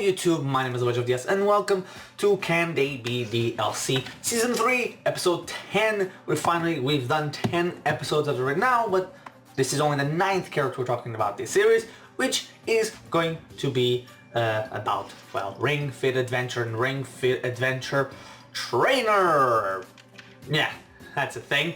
YouTube, my name is Ep.10 and welcome to Can They Be DLC Season 3, Episode 10. We've done 10 episodes as of right now, but this is only the 9th character we're talking about this series, which is going to be about, well, Ring Fit Adventure and Ring Fit Adventure Trainer. Yeah, that's a thing.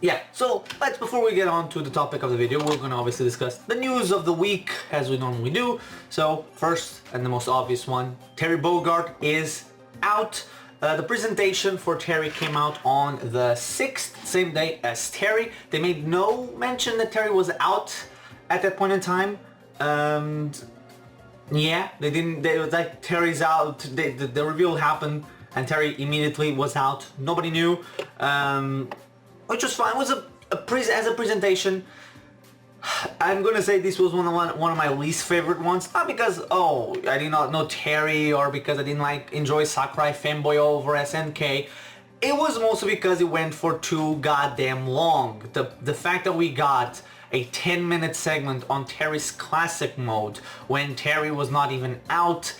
Yeah, so before we get on to the topic of the video, we're going to obviously discuss the news of the week as we normally do. So first and the most obvious one, Terry Bogard is out. The presentation for Terry came out on the 6th, same day as Terry. They made no mention that Terry was out at that point in time. Yeah, they was like, Terry's out. The reveal happened and Terry immediately was out. Nobody knew. Which was fine. It was as a presentation. I'm gonna say this was one of my least favorite ones. Not because I did not know Terry or because I didn't enjoy Sakurai fanboy over SNK. It was mostly because it went for too goddamn long. The fact that we got a 10-minute segment on Terry's classic mode when Terry was not even out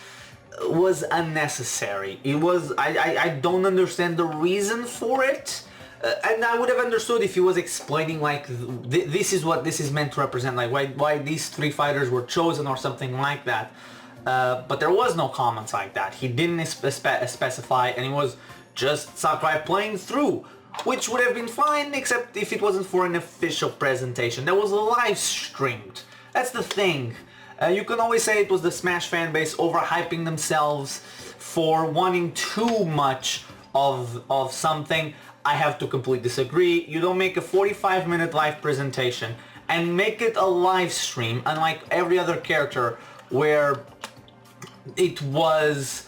was unnecessary. It was I don't understand the reason for it. And I would have understood if he was explaining like this is what this is meant to represent, like why these three fighters were chosen or something like that. But there was no comments like that. He didn't specify, and it was just Sakurai playing through, which would have been fine, except if it wasn't for an official presentation that was live streamed. That's the thing. You can always say it was the Smash fan base overhyping themselves for wanting too much of something. I have to completely disagree. You don't make a 45-minute live presentation and make it a live stream, unlike every other character where it was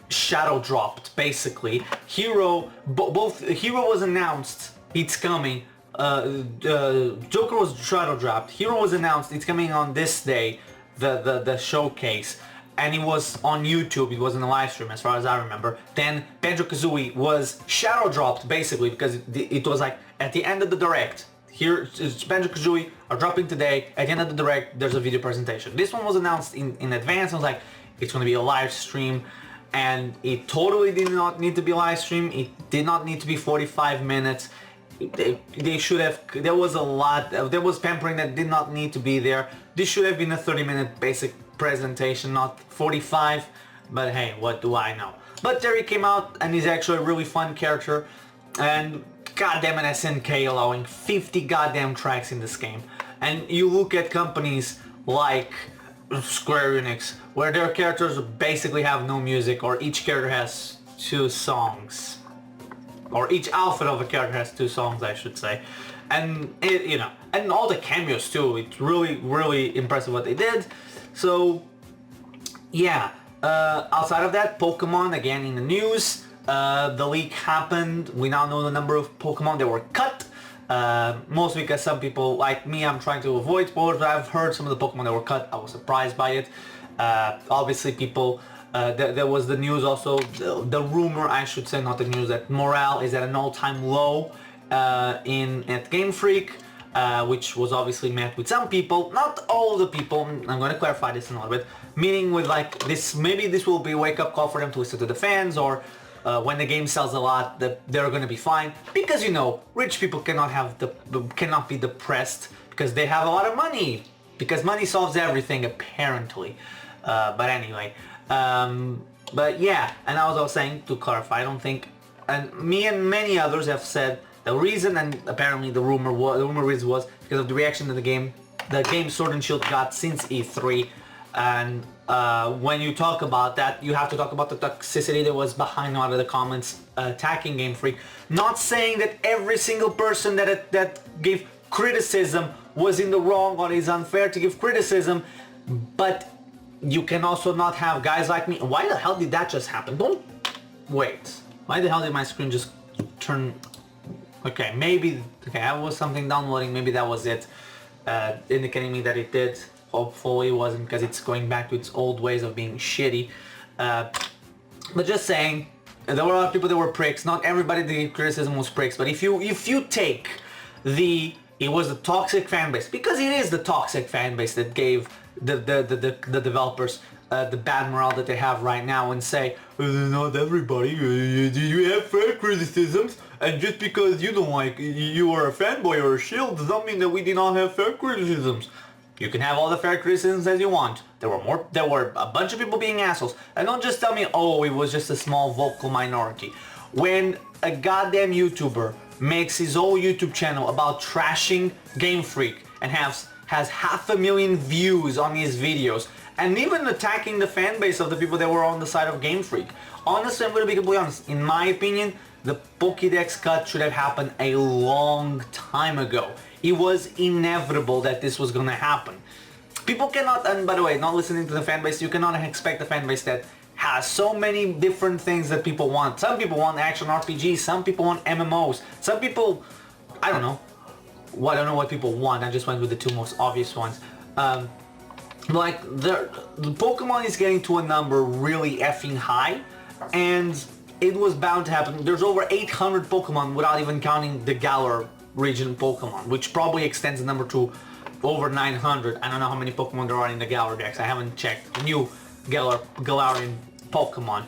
shadow dropped, basically. Both Hero was announced, it's coming. Joker was shadow dropped. Hero was announced, it's coming on this day, the showcase. And it was on YouTube, it wasn't a live stream as far as I remember. Then Banjo-Kazooie was shadow dropped basically because it was like at the end of the direct. Here Banjo-Kazooie are dropping today, at the end of the direct there's a video presentation. This one was announced in advance. I was like, it's going to be a live stream, and it totally did not need to be a live stream. It did not need to be 45 minutes. They should have, there was a lot, there was pampering that did not need to be there. This should have been a 30-minute basic presentation, not 45, but hey, what do I know. But Terry came out and he's actually a really fun character, and goddamn it, SNK allowing 50 goddamn tracks in this game. And you look at companies like Square Enix where their characters basically have no music, or each character has 2 songs, or each outfit of a character has 2 songs, I should say. And it, you know, and all the cameos too, it's really impressive what they did. So yeah, outside of that, Pokemon again in the news. The leak happened. We now know the number of Pokemon that were cut. Mostly because some people like me, I'm trying to avoid spoilers, but I've heard some of the Pokemon that were cut. I was surprised by it. Obviously people, there was the news also, the rumor, I should say, not the news, that morale is at an all-time low at Game Freak. Which was obviously met with some people, not all the people. I'm going to clarify this in a little bit, meaning with like this, maybe this will be a wake-up call for them to listen to the fans, or when the game sells a lot, they're going to be fine, because you know, rich people cannot be depressed because they have a lot of money, because money solves everything apparently. But anyway, but yeah, and I was saying, to clarify, I don't think, and me and many others have said, the reason, and apparently the rumor was because of the reaction that the game Sword and Shield got since E3, and when you talk about that, you have to talk about the toxicity that was behind a lot of the comments attacking Game Freak. Not saying that every single person that gave criticism was in the wrong or is unfair to give criticism, but you can also not have guys like me. Why the hell did that just happen? Don't wait. Why the hell did my screen just turn? Okay, maybe, okay, I was something downloading, maybe that was it, indicating me that it did. Hopefully it wasn't, because it's going back to its old ways of being shitty. But just saying, there were a lot of people that were pricks. Not everybody that gave criticism was pricks, but if you take the It was the toxic fan base, because it is the toxic fan base that gave the developers the bad morale that they have right now, and say, not everybody, you have fair criticisms, and just because you don't like, you are a fanboy or a shield, does not mean that we did not have fair criticisms. You can have all the fair criticisms as you want. There were a bunch of people being assholes, and don't just tell me, oh, it was just a small vocal minority. When a goddamn YouTuber makes his whole YouTube channel about trashing Game Freak and has 500,000 views on his videos, and even attacking the fan base of the people that were on the side of Game Freak. Honestly, I'm going to be completely honest. In my opinion, the Pokédex cut should have happened a long time ago. It was inevitable that this was going to happen. People cannot, and by the way, not listening to the fan base, you cannot expect a fan base that has so many different things that people want. Some people want action RPGs, some people want MMOs, some people, I don't know. Well, I don't know what people want, I just went with the two most obvious ones. Like, the Pokemon is getting to a number really effing high, and it was bound to happen. There's over 800 Pokemon without even counting the Galar region Pokemon, which probably extends the number to over 900. I don't know how many Pokemon there are in the Galar Dex. I haven't checked. New Galarian Pokemon.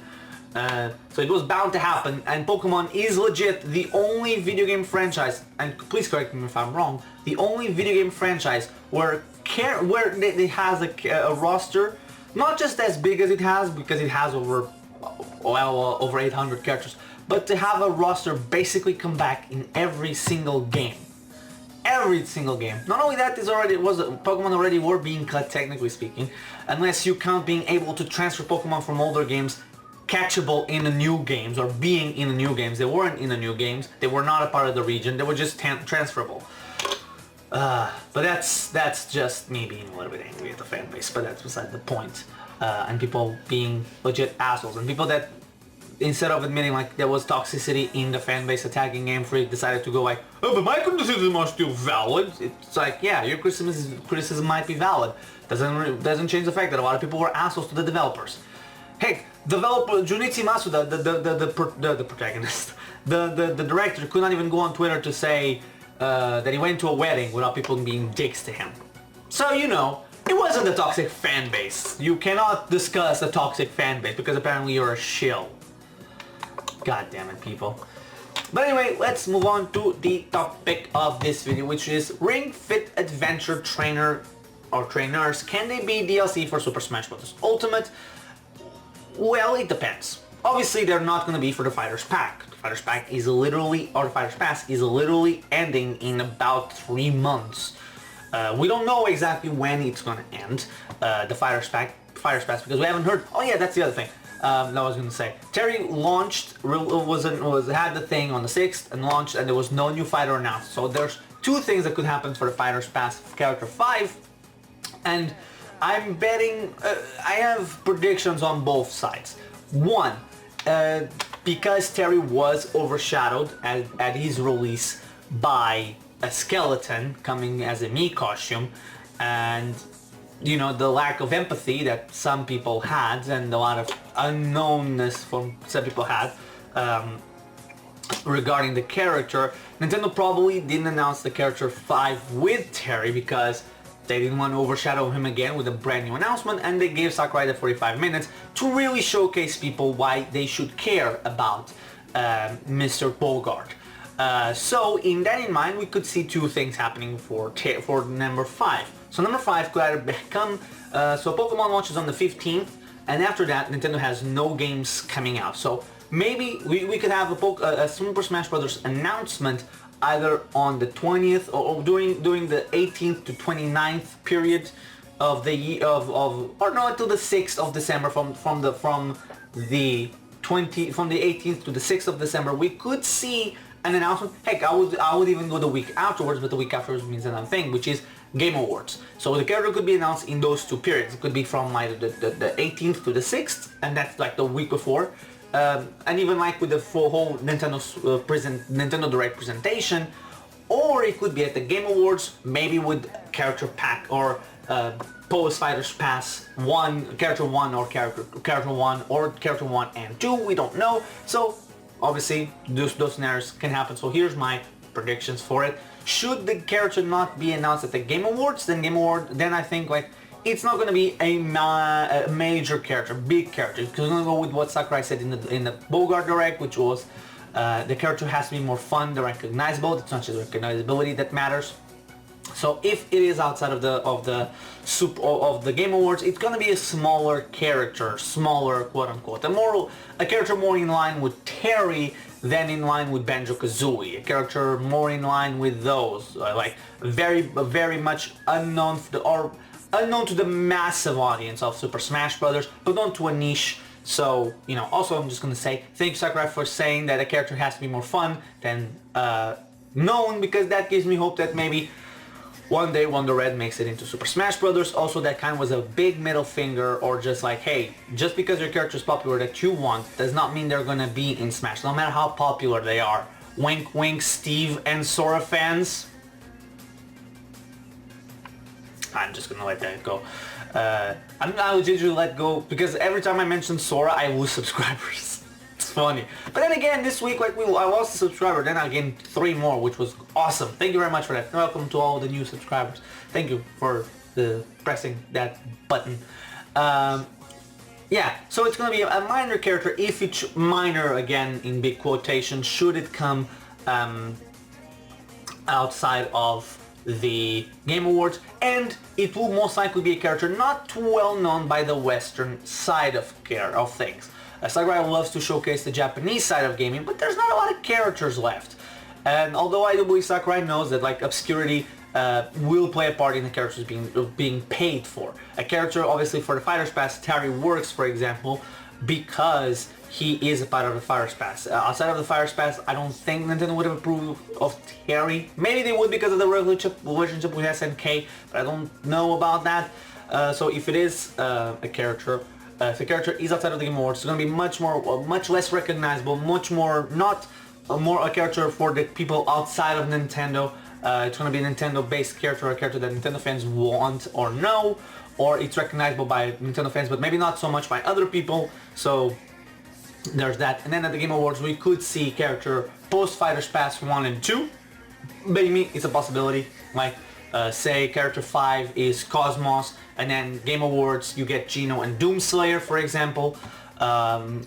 So it was bound to happen, and Pokemon is legit the only video game franchise, and please correct me if I'm wrong, the only video game franchise where it has a roster, not just as big as it has, because it has over 800 characters, but to have a roster basically come back in every single game. Every single game. Not only that, Pokemon already were being cut, technically speaking, unless you count being able to transfer Pokemon from older games catchable in the new games, or being in the new games. They weren't in the new games. They were not a part of the region. They were just transferable. But that's just me being a little bit angry at the fan base, but that's beside the point. And people being legit assholes, and people that, instead of admitting like there was toxicity in the fan base attacking Game Freak, decided to go like, oh, but my criticism are still valid. It's like, yeah, your criticism might be valid. Doesn't change the fact that a lot of people were assholes to the developers. Heck, developer Junichi Masuda, the protagonist, the director, could not even go on Twitter to say that he went to a wedding without people being dicks to him. So, you know, it wasn't a toxic fan base. You cannot discuss a toxic fan base because apparently you're a shill. God damn it, people. But anyway, let's move on to the topic of this video, which is Ring Fit Adventure Trainer or Trainers. Can they be DLC for Super Smash Bros. Ultimate? Well, it depends. Obviously, they're not going to be for the Fighters Pack. The Fighters Pack is literally, or the Fighters Pass is literally ending in about 3 months. We don't know exactly when it's going to end, the Fighters Pass, because we haven't heard. Oh yeah, that's the other thing. That I was going to say. Terry launched, had the thing on the 6th and launched, and there was no new fighter announced. So there's two things that could happen for the Fighters Pass Character 5, and I'm betting, I have predictions on both sides. One, because Terry was overshadowed at his release by a skeleton coming as a Mii costume, and you know, the lack of empathy that some people had and a lot of unknownness from some people had regarding the character, Nintendo probably didn't announce the character 5 with Terry because they didn't want to overshadow him again with a brand new announcement, and they gave Sakurai the 45 minutes to really showcase people why they should care about Mr. Bogart. So in that in mind, we could see two things happening for number 5. So number 5 could either become, so Pokemon launches on the 15th, and after that Nintendo has no games coming out. So maybe we could have a Super Smash Bros. Announcement either on the 20th or during the 18th to 29th period of the year or no, until the 6th of December from the 18th to the 6th of December. We could see an announcement. Heck, I would even go the week afterwards, but the week afterwards means another thing, which is Game Awards. So the character could be announced in those two periods. It could be from either the 18th to the 6th, and that's like the week before. And even like with the whole Nintendo Direct presentation, or it could be at the Game Awards, maybe with character pack or Post Fighters Pass 1, character 1 or character 1 or character 1 and 2, we don't know. So obviously those scenarios can happen. So here's my predictions for it. should the character not be announced at the Game Awards, then I think like it's not going to be a major character, big character. Because we're going to go with what Sakurai said in the Bogart Direct, which was the character has to be more fun, the recognizable. It's not just recognizability that matters. So if it is outside of the Game Awards, it's gonna be a smaller character, smaller quote unquote, a character more in line with Terry than in line with Banjo-Kazooie, a character more in line with those, like very much unknown to the massive audience of Super Smash Brothers, but not to a niche. So, you know, also I'm just gonna say thank you Sakurai for saying that a character has to be more fun than known, because that gives me hope that maybe one day Wonder Red makes it into Super Smash Brothers. Also, that kind of was a big middle finger, or just like, hey, just because your character is popular that you want does not mean they're gonna be in Smash, no matter how popular they are. Wink wink, Steve and Sora fans. I'm just gonna let that go. I would usually let go because every time I mention Sora, I lose subscribers. It's funny. But then again, this week, like I lost a subscriber, then I gained 3 more, which was awesome. Thank you very much for that. Welcome to all the new subscribers. Thank you for pressing that button. Yeah, so it's gonna be a minor character, if it's minor again in big quotation, should it come outside of the Game Awards, and it will most likely be a character not too well known by the Western side of things. Sakurai loves to showcase the Japanese side of gaming, but there's not a lot of characters left. And although I do believe Sakurai knows that like obscurity will play a part in the characters being paid for. A character, obviously for the Fighters Pass, Terry works, for example, because he is a part of the Fighters Pass. Outside of the Fighters Pass, I don't think Nintendo would have approved of Terry. Maybe they would because of the relationship with SNK, but I don't know about that. So if it is a character, if the character is outside of the Game Awards, it's going to be much less recognizable, much more not more a character for the people outside of Nintendo. It's going to be a Nintendo-based character, a character that Nintendo fans want or know, or it's recognizable by Nintendo fans, but maybe not so much by other people. So there's that. And then at the Game Awards, we could see character post Fighters Pass 1 and 2. Maybe it's a possibility. Like, say character 5 is Cosmos, and then Game Awards you get Geno and Doomslayer, for example,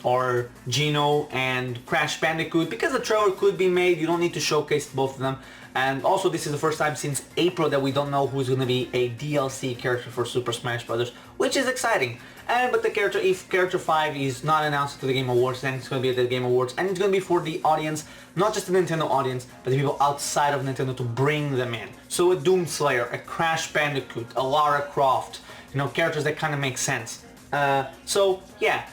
or Geno and Crash Bandicoot, because the trailer could be made. You don't need to showcase both of them. And also, this is the first time since April that we don't know who's going to be a DLC character for Super Smash Brothers, which is exciting. But if character 5 is not announced to the Game Awards, then it's going to be at the Game Awards, and it's going to be for the audience, not just the Nintendo audience, but the people outside of Nintendo, to bring them in. So a Doomslayer, a Crash Bandicoot, a Lara Croft, you know, characters that kind of make sense. So yeah,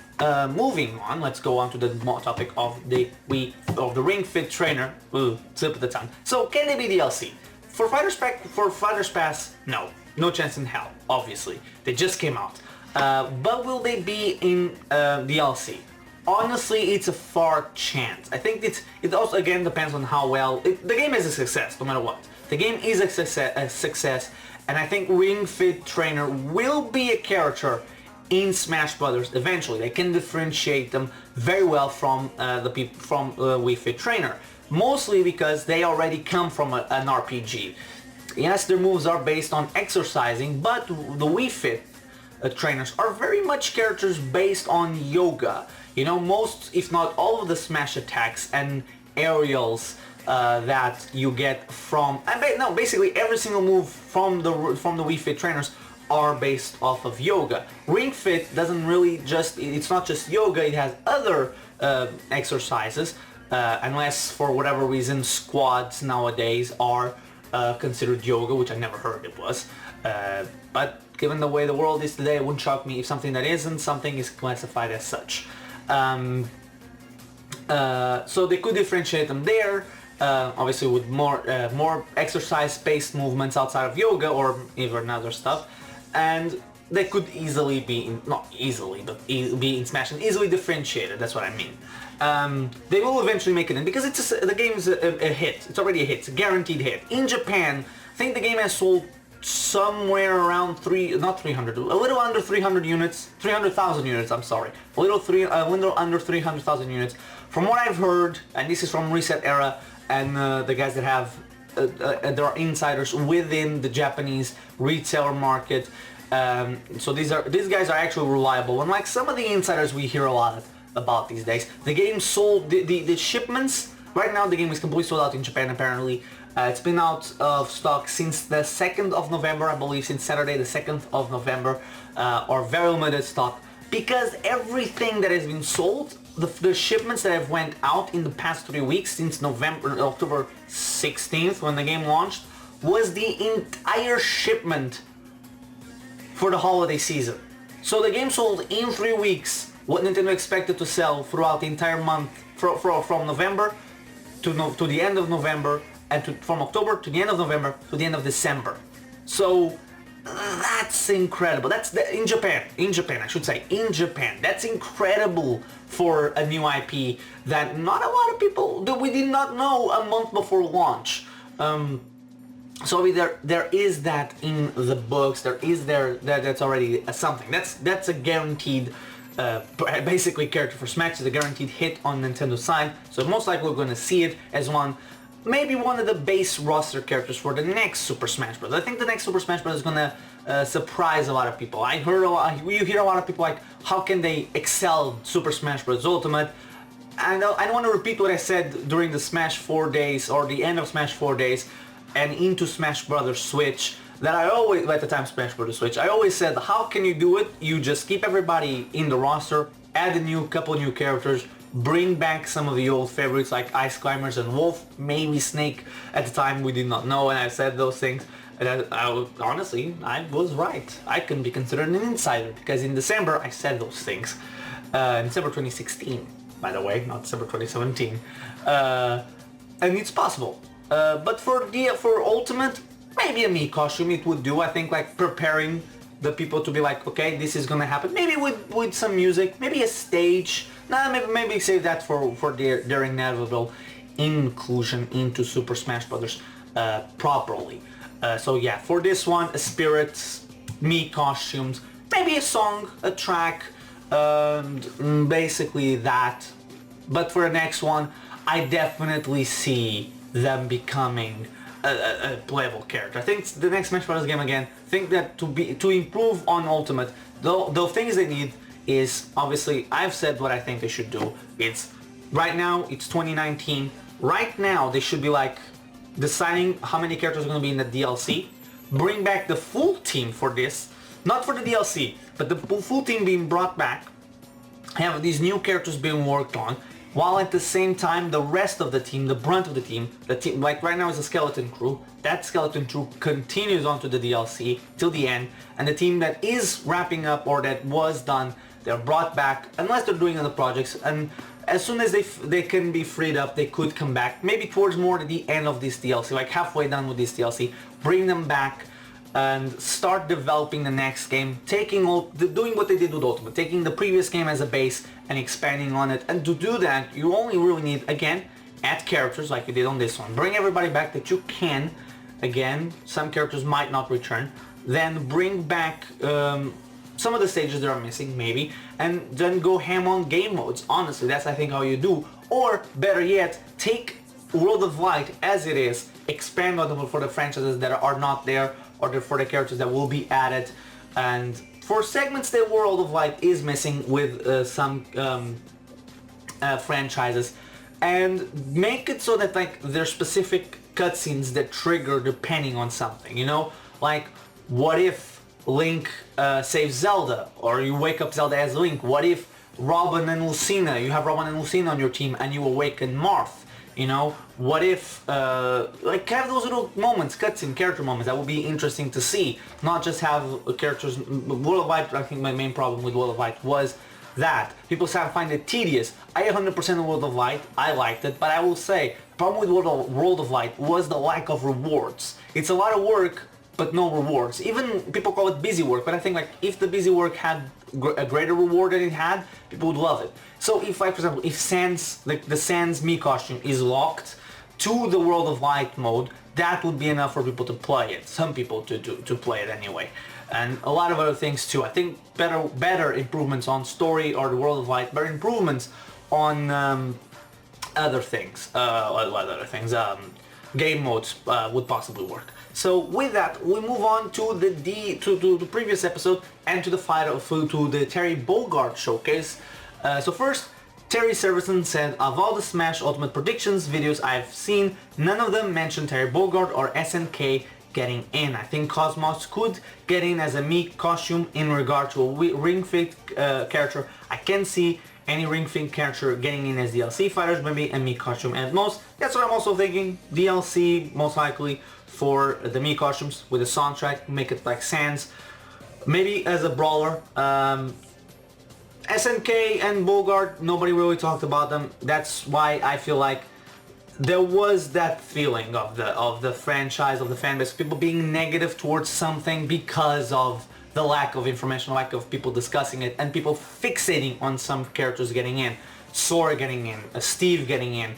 moving on, let's go on to the topic of the Ring Fit Trainer. Ooh, slip of the tongue. So can they be DLC? For Fighters Pass, no chance in hell, obviously. They just came out. But will they be in DLC? Honestly, it's a far chance. I think it also again depends on how well the game is a success, no matter what. The game is a success, and I think Ring Fit Trainer will be a character in Smash Brothers eventually. They can differentiate them very well from the people from Wii Fit Trainer, mostly because they already come from an RPG. Yes, their moves are based on exercising, but the Wii Fit trainers are very much characters based on yoga. You know, most, if not all of the Smash attacks and aerials that you get from, basically every single move from the Wii Fit trainers are based off of yoga. Ring Fit doesn't really it's not just yoga, it has other exercises, unless for whatever reason squats nowadays are considered yoga, which I never heard it was. But given the way the world is today, it wouldn't shock me if something that isn't something is classified as such. So they could differentiate them there, obviously with more exercise-based movements outside of yoga or even other stuff, and they could easily be be in Smash and easily differentiated. That's what I mean. They will eventually make it in because the game is a hit. It's already a hit. It's a guaranteed hit. In Japan, I think the game has sold somewhere around a little under 300 units, 300,000 units, I'm sorry. A little under 300,000 units. From what I've heard, and this is from Reset Era and the guys that have there are insiders within the Japanese retailer market. So these guys are actually reliable. Unlike some of the insiders we hear a lot about these days, the game sold, the shipments, right now the game is completely sold out in Japan apparently. It's been out of stock since the 2nd of November, I believe, since Saturday the 2nd of November, or very limited stock, because everything that has been sold, the shipments that have went out in the past 3 weeks since October 16th when the game launched, was the entire shipment for the holiday season. So the game sold in 3 weeks what Nintendo expected to sell throughout the entire month, from November to the end of November, and from October to the end of November to the end of December. So that's incredible. That's in Japan, I should say, in Japan. That's incredible for a new IP that not a lot of people, that we did not know a month before launch. So there is that in the books. That's already something. That's a guaranteed, basically character for Smash. It's a guaranteed hit on Nintendo's side. So most likely we're going to see it as maybe one of the base roster characters for the next Super Smash Bros. I think the next Super Smash Bros. Is gonna surprise a lot of people. You hear a lot of people like, how can they excel Super Smash Bros. Ultimate? And I don't want to repeat what I said during the Smash 4 days, or the end of Smash 4 days, and into Smash Bros. Switch, that I always, at the time Smash Bros. Switch, I always said, how can you do it? You just keep everybody in the roster, add a couple new characters, bring back some of the old favorites like Ice Climbers and Wolf, maybe Snake. At the time we did not know, and I said those things. And honestly, I was right. I can be considered an insider, because in December I said those things. In December 2016, by the way, not December 2017. And it's possible. But for Ultimate, maybe a Mii costume it would do. I think like preparing the people to be like, okay, this is gonna happen. Maybe with some music, maybe a stage. Maybe save that for their inevitable inclusion into Super Smash Bros. Properly. So yeah, for this one, a Spirit, Mii costumes, maybe a song, a track, basically that. But for the next one, I definitely see them becoming a playable character. I think the next Smash Bros. Game again, think that to improve on Ultimate, the things they need is, obviously, I've said what I think they should do. It's, right now, it's 2019. Right now, they should be like deciding how many characters are going to be in the DLC. Bring back the full team for this. Not for the DLC, but the full team being brought back. Have these new characters being worked on, while at the same time the rest of the team, the brunt of the team, like right now is a skeleton crew. That skeleton crew continues on to the DLC till the end, and the team that is wrapping up or that was done, they're brought back, unless they're doing other projects, and as soon as they can be freed up, they could come back, maybe towards more to the end of this DLC, like halfway done with this DLC, bring them back and start developing the next game, doing what they did with Ultimate, taking the previous game as a base and expanding on it. And to do that, you only really need, again, add characters like you did on this one. Bring everybody back that you can. Again, some characters might not return. Then bring back some of the stages that are missing, maybe, and then go ham on game modes. Honestly, that's I think how you do. Or better yet, take World of Light as it is, expand on them for the franchises that are not there, or for the characters that will be added, and for segments that World of Light is missing with some franchises, and make it so that like there's specific cutscenes that trigger depending on something, you know, like what if Link saves Zelda, or you wake up Zelda as Link? What if Robin and Lucina, you have Robin and Lucina on your team and you awaken Marth? You know, what if, like, have those little moments, cutscene character moments, that would be interesting to see. Not just have characters, World of Light, I think my main problem with World of Light was that. People find it tedious. I 100% World of Light, I liked it, but I will say, the problem with World of Light was the lack of rewards. It's a lot of work, but no rewards. Even people call it busy work, but I think like if the busy work had a greater reward than it had, people would love it. So if, like, for example, if Sans, like the Sans Mii costume is locked to the World of Light mode, that would be enough for people to play it. Some people to play it anyway. And a lot of other things too. I think better improvements on story or the World of Light, better improvements on other things. game modes would possibly work. So with that, we move on to the previous episode and to the fight to the Terry Bogard showcase. So first, Terry Servison said, of all the Smash Ultimate predictions videos I've seen, none of them mention Terry Bogard or SNK getting in. I think Cosmos could get in as a Mii costume in regard to a Ring Fit character. I can see any Ring Fit character getting in as DLC fighters, maybe a Mii costume at most. That's what I'm also thinking. DLC most likely for the Mii costumes with a soundtrack, make it like Sans. Maybe as a brawler. SNK and Bogard, nobody really talked about them. That's why I feel like there was that feeling of the franchise, of the fanbase, people being negative towards something because of the lack of information, lack of people discussing it, and people fixating on some characters getting in. Sora getting in, Steve getting in,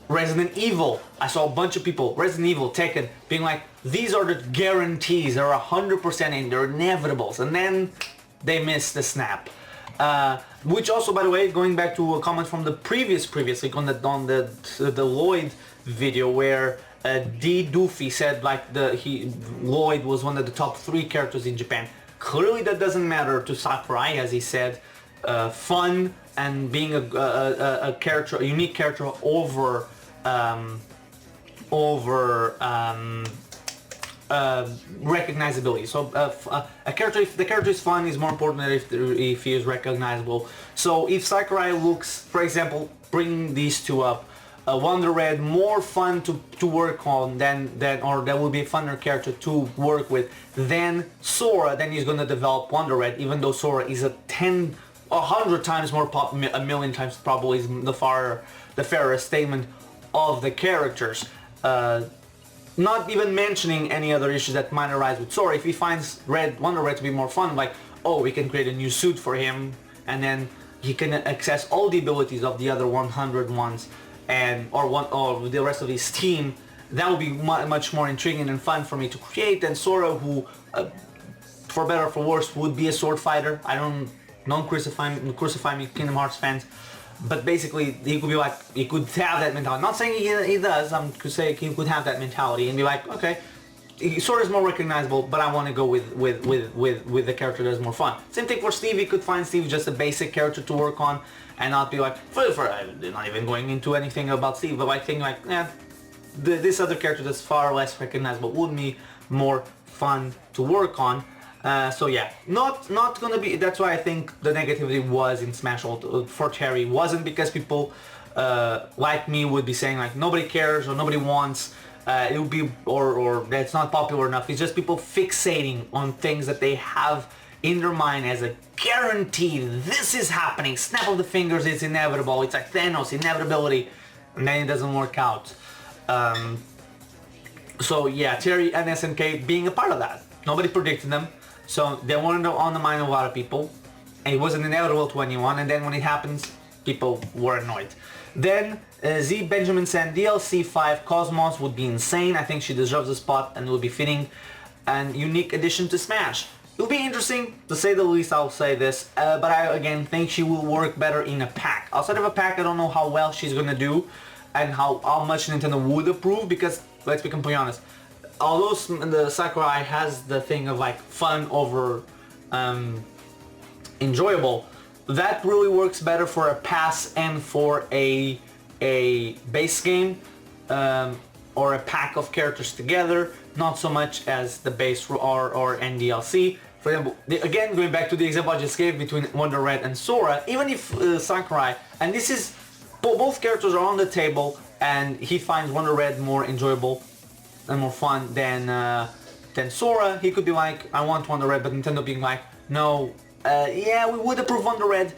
Resident Evil. I saw a bunch of people, Resident Evil, Tekken, being like, these are the guarantees, they're 100% in, they're inevitables, and then they missed the snap. Which also, by the way, going back to a comment from the previous week on the Lloyd video, where D Doofy said like Lloyd was one of the top 3 characters in Japan. Clearly that doesn't matter to Sakurai, as he said. Fun and being a character, a unique character over recognizability. So a character, if the character is fun, is more important than if he is recognizable. So if Sakurai looks, for example, bringing these two up, Wonder Red more fun to work on than or that will be a funner character to work with than Sora, then he's gonna develop Wonder Red, even though Sora is 100 times more a million times probably is the fairer statement of the characters. Not even mentioning any other issues that might arise with Sora. If he finds Wonder Red to be more fun, like, oh, we can create a new suit for him, and then he can access all the abilities of the other 100 ones, or the rest of his team, that would be much more intriguing and fun for me to create than Sora, who, for better or for worse, would be a sword fighter. Don't crucify me, Kingdom Hearts fans. But basically, he could be like, he could have that mentality. Not saying he does, I'm to say he could have that mentality and be like, okay, Sora is more recognizable, but I want to go with the character that's more fun. Same thing for Steve. He could find Steve just a basic character to work on and not be like, not even going into anything about Steve, but like thinking like, this other character that's far less recognizable would be more fun to work on. So yeah, not gonna be. That's why I think the negativity was in Smash Ultimate for Terry wasn't because people like me would be saying like nobody cares or nobody wants. It would be or that's not popular enough. It's just people fixating on things that they have in their mind as a guarantee. This is happening. Snap of the fingers. It's inevitable. It's like Thanos, inevitability, and then it doesn't work out. So yeah, Terry and SNK being a part of that. Nobody predicted them. So they weren't on the mind of a lot of people. And it wasn't inevitable to anyone. And then when it happens, people were annoyed. Then Z Benjamin said DLC 5 Cosmos would be insane. I think she deserves a spot and would be fitting and unique addition to Smash. It will be interesting, to say the least. I'll say this. But I again think she will work better in a pack. Outside of a pack, I don't know how well she's gonna do and how much Nintendo would approve, because let's be completely honest, although the Sakurai has the thing of like fun over enjoyable, that really works better for a pass and for a base game or a pack of characters together, not so much as the base or NDLC. For example, again going back to the example I just gave between Wonder Red and Sora, even if Sakurai, and this is both characters are on the table and he finds Wonder Red more enjoyable and more fun than Sora, he could be like, I want Wonder Red, but Nintendo being like, no, yeah, we would approve Wonder Red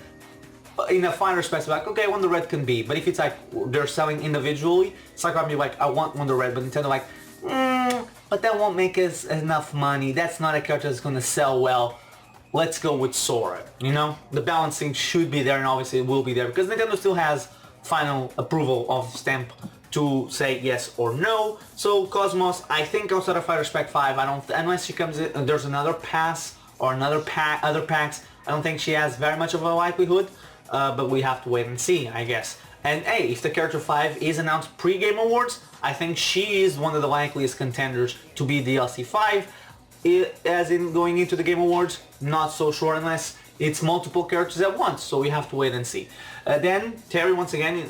in a finer space, like, okay, Wonder Red can be, but if it's like they're selling individually, Sakurai be like, I want Wonder Red, but Nintendo like, but that won't make us enough money, that's not a character that's gonna sell well, let's go with Sora, you know? The balancing should be there, and obviously it will be there, because Nintendo still has final approval of Stamp to say yes or no. So Cosmos, I think outside of Fighter Spec 5, I don't, unless she comes in, there's another pass or other packs, I don't think she has very much of a likelihood, but we have to wait and see, I guess. And hey, if the character 5 is announced pre-Game Awards, I think she is one of the likeliest contenders to be DLC 5. As in going into the Game Awards, not so sure unless it's multiple characters at once, so we have to wait and see. Then Terry once again,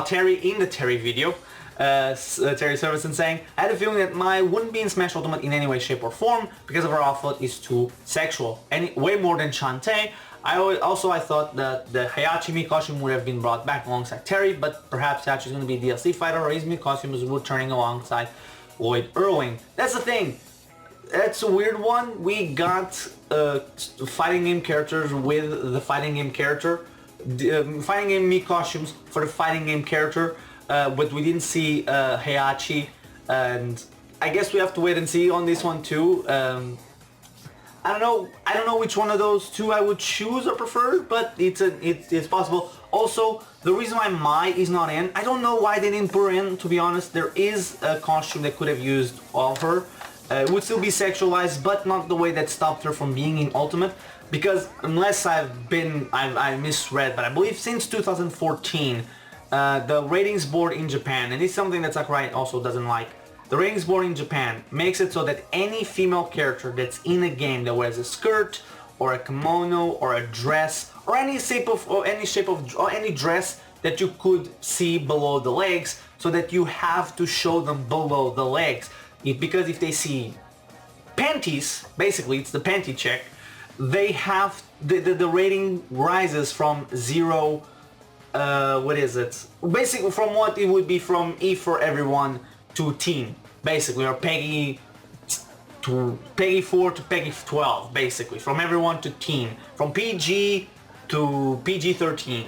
Terry in the Terry video, Terry Servison saying, I had a feeling that Mai wouldn't be in Smash Ultimate in any way, shape or form because of her outfit is too sexual. Way more than Shantae. I thought that the Hayachi Mii costume would have been brought back alongside Terry, but perhaps Hayachi is going to be DLC fighter or his Mii costume is returning alongside Lloyd Irwin. That's the thing. That's a weird one. We got fighting game characters with the fighting game character, fighting game Mii costumes for the fighting game character, but we didn't see Hayachi, and I guess we have to wait and see on this one too. I don't know which one of those two I would choose or prefer, but it's possible. Also, the reason why Mai is not in, I don't know why they didn't put her in, to be honest. There is a costume that could have used of her. It would still be sexualized, but not the way that stopped her from being in Ultimate. Because unless I misread, but I believe since 2014, the ratings board in Japan, and it's something that Sakurai also doesn't like, the ratings board in Japan makes it so that any female character that's in a game that wears a skirt or a kimono or a dress or any shape of any dress that you could see below the legs, so that you have to show them below the legs. Because if they see panties, basically it's the panty check, they have the rating rises from 0. Basically from what it would be from E for everyone to teen, basically, or Peggy 4 to Peggy 12, basically, from everyone to teen, from PG to PG-13,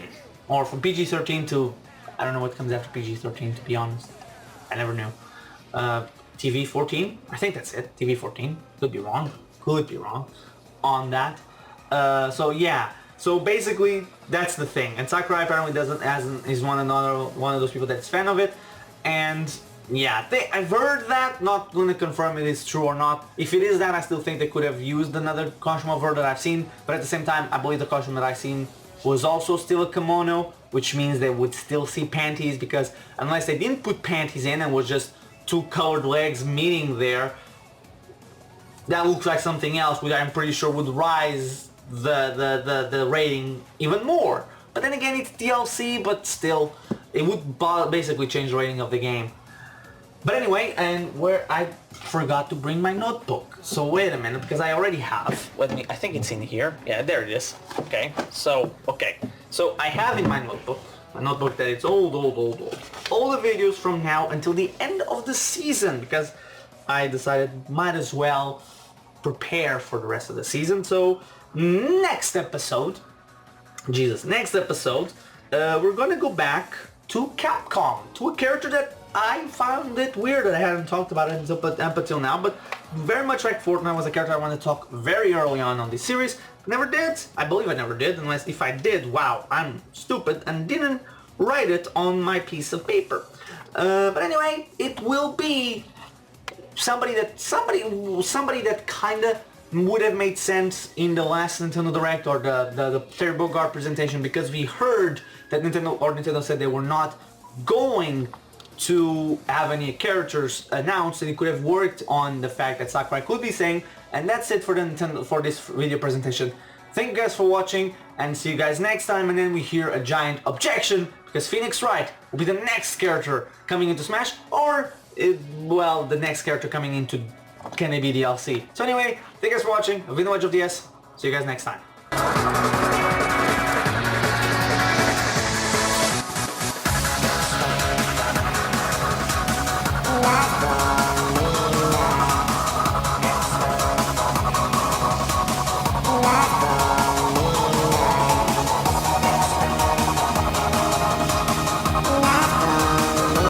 or from PG-13 to, I don't know what comes after PG-13, to be honest, I never knew. TV-14, I think that's it, TV-14, could be wrong on that. So yeah, so basically that's the thing, and Sakurai apparently is one of those people that's fan of it, and yeah, I've heard that, not going to confirm it is true or not. If it is that, I still think they could have used another costume of her that I've seen, but at the same time, I believe the costume that I've seen was also still a kimono, which means they would still see panties, because unless they didn't put panties in and was just two colored legs meeting there, that looks like something else, which I'm pretty sure would rise the rating even more. But then again, it's DLC, but still, it would basically change the rating of the game. But anyway, and where I forgot to bring my notebook. So wait a minute, because I already have. I think it's in here. Yeah, there it is. Okay, so I have in my notebook that it's old. All the videos from now until the end of the season, because I decided might as well prepare for the rest of the season. So next episode, we're gonna go back to Capcom, to a character that I found it weird that I hadn't talked about it until now, but very much like Fortnite was a character I wanted to talk very early on this series. Never did. I believe I never did, unless if I did, wow, I'm stupid and didn't write it on my piece of paper. But anyway, it will be somebody that kinda would have made sense in the last Nintendo Direct or the Terry Bogard presentation, because we heard that Nintendo said they were not going to have any characters announced, and it could have worked on the fact that Sakurai could be saying. And that's it for this video presentation. Thank you guys for watching, and see you guys next time. And then we hear a giant objection, because Phoenix Wright will be the next character coming into Smash, or the next character coming into Can It Be DLC. So anyway, thank you guys for watching. I've been the Wedge of DS. See you guys next time.